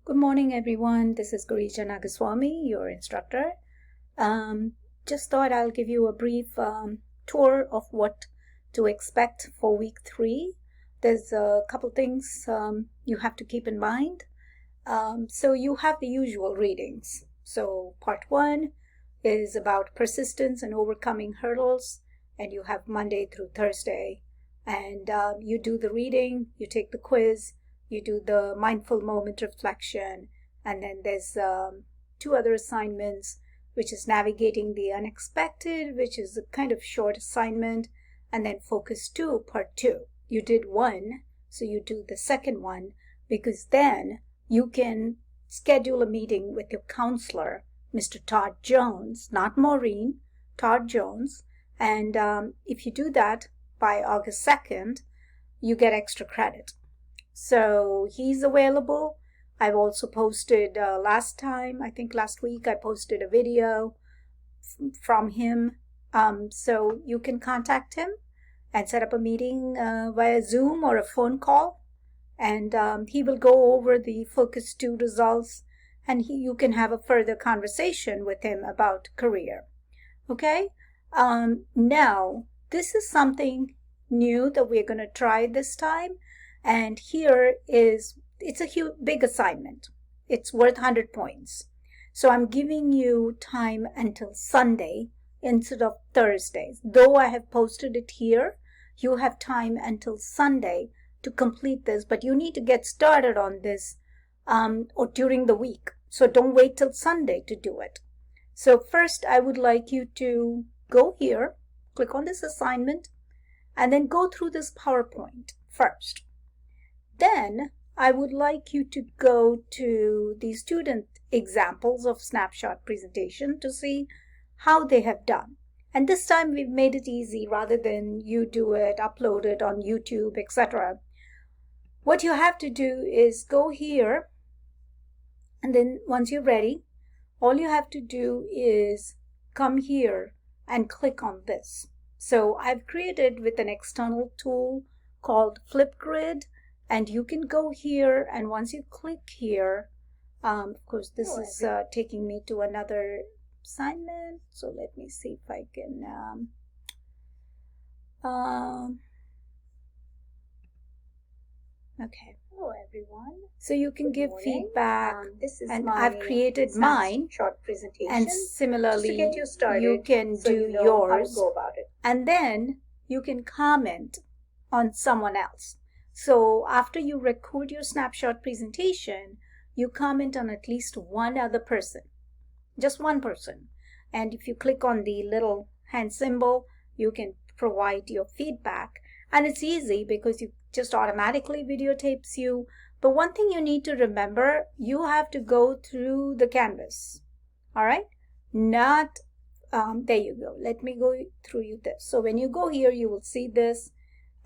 Good morning, everyone. This is Gurija Nagaswamy, your instructor. Just thought I'll give you a brief tour of what to expect for week 3. There's a couple things you have to keep in mind. So you have the usual readings. So part 1 is about persistence and overcoming hurdles, and you have Monday through Thursday. And you do the reading, you take the quiz, you do the mindful moment reflection, and then there's 2 other assignments, which is navigating the unexpected, which is a kind of short assignment, and then focus 2, part 2. You did 1, so you do the second one, because then you can schedule a meeting with your counselor, Mr. Todd Jones, not Maureen, Todd Jones, and if you do that by August 2nd, you get extra credit. So he's available. I've also posted last week, I posted a video from him. So you can contact him and set up a meeting via Zoom or a phone call. And he will go over the Focus 2 results, and you can have a further conversation with him about career. Okay? Now, this is something new that we're going to try this time. And here it's a big assignment. It's worth 100 points. So I'm giving you time until Sunday instead of Thursdays. Though I have posted it here, you have time until Sunday to complete this, but you need to get started on this or during the week. So don't wait till Sunday to do it. So first, I would like you to go here, click on this assignment, and then go through this PowerPoint first. Then I would like you to go to the student examples of snapshot presentation to see how they have done. And this time we've made it easy rather than you do it, upload it on YouTube, etc. What you have to do is go here, and then once you're ready, all you have to do is come here and click on this. So I've created with an external tool called Flipgrid, and you can go here, and once you click here, of course this is taking me to another assignment, so let me see if I can okay. Hello everyone. So you can give feedback, this is and my I've created mine, short presentation, and similarly to get you started, you can so do you know yours, how to go about it. And then you can comment on someone else. So after you record your snapshot presentation, you comment on at least one other person, just one person. And if you click on the little hand symbol, you can provide your feedback. And it's easy because you just automatically videotapes you. But one thing you need to remember, you have to go through the Canvas. All right? Not, there you go. Let me go through you this. So when you go here, you will see this.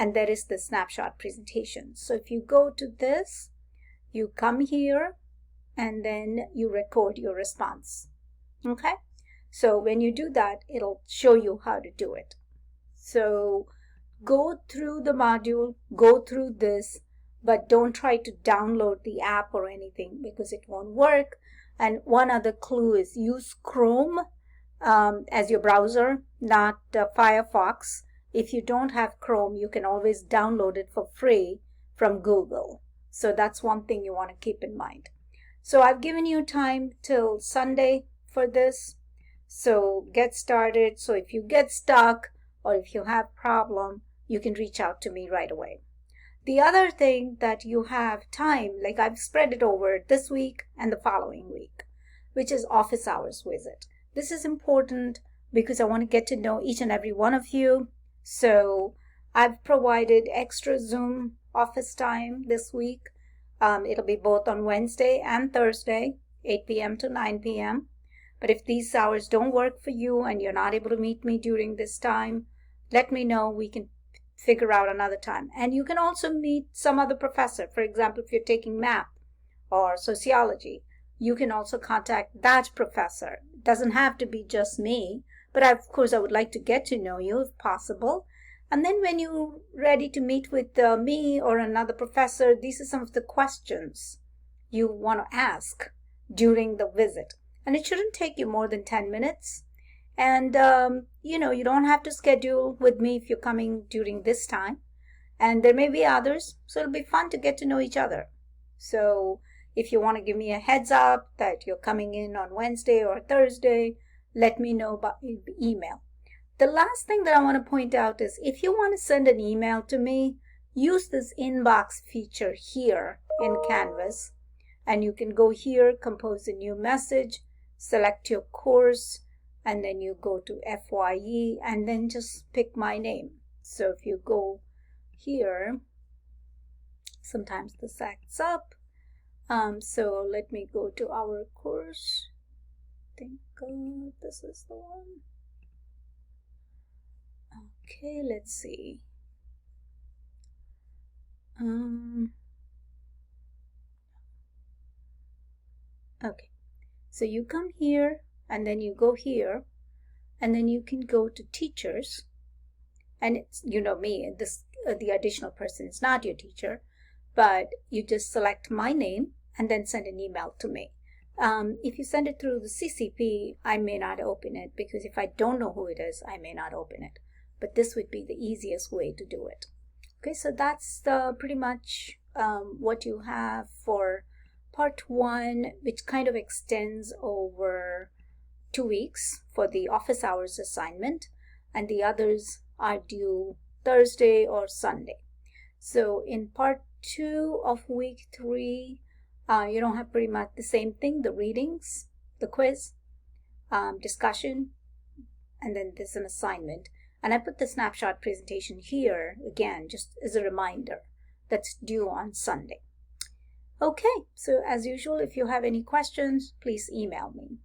And there is the snapshot presentation. So if you go to this, you come here, and then you record your response. Okay? So when you do that, it'll show you how to do it. So go through the module, go through this, but don't try to download the app or anything because it won't work. And one other clue is use Chrome as your browser, not Firefox. If you don't have Chrome, you can always download it for free from Google. So that's one thing you want to keep in mind. So I've given you time till Sunday for this. So get started. So if you get stuck or if you have problem, you can reach out to me right away. The other thing that you have time, like I've spread it over this week and the following week, which is office hours visit. This is important because I want to get to know each and every one of you. So I've provided extra Zoom office time this week. It'll be both on Wednesday and Thursday, 8 p.m. to 9 p.m. But if these hours don't work for you and you're not able to meet me during this time, let me know. We can figure out another time. And you can also meet some other professor. For example, if you're taking math or sociology, you can also contact that professor. It doesn't have to be just me. But of course, I would like to get to know you if possible. And then when you're ready to meet with me or another professor, these are some of the questions you want to ask during the visit. And it shouldn't take you more than 10 minutes. And, you don't have to schedule with me if you're coming during this time. And there may be others, so it'll be fun to get to know each other. So if you want to give me a heads up that you're coming in on Wednesday or Thursday, let me know by email. The last thing that I want to point out is if you want to send an email to me, use this inbox feature here in Canvas. And you can go here, compose a new message, select your course, and then you go to FYE and then just pick my name. So if you go here, sometimes this acts up. So let me go to our course. I think this is the one. Okay, let's see. Okay, so you come here and then you go here and then you can go to teachers, and it's, me, this the additional person is not your teacher, but you just select my name and then send an email to me. If you send it through the CCP, I may not open it because if I don't know who it is, I may not open it. But this would be the easiest way to do it. Okay, so that's pretty much what you have for part 1, which kind of extends over 2 weeks for the office hours assignment, and the others are due Thursday or Sunday. So in part 2 of week 3, you don't have pretty much the same thing, the readings, the quiz, discussion, and then there's an assignment. And I put the snapshot presentation here, again, just as a reminder, that's due on Sunday. Okay, so as usual, if you have any questions, please email me.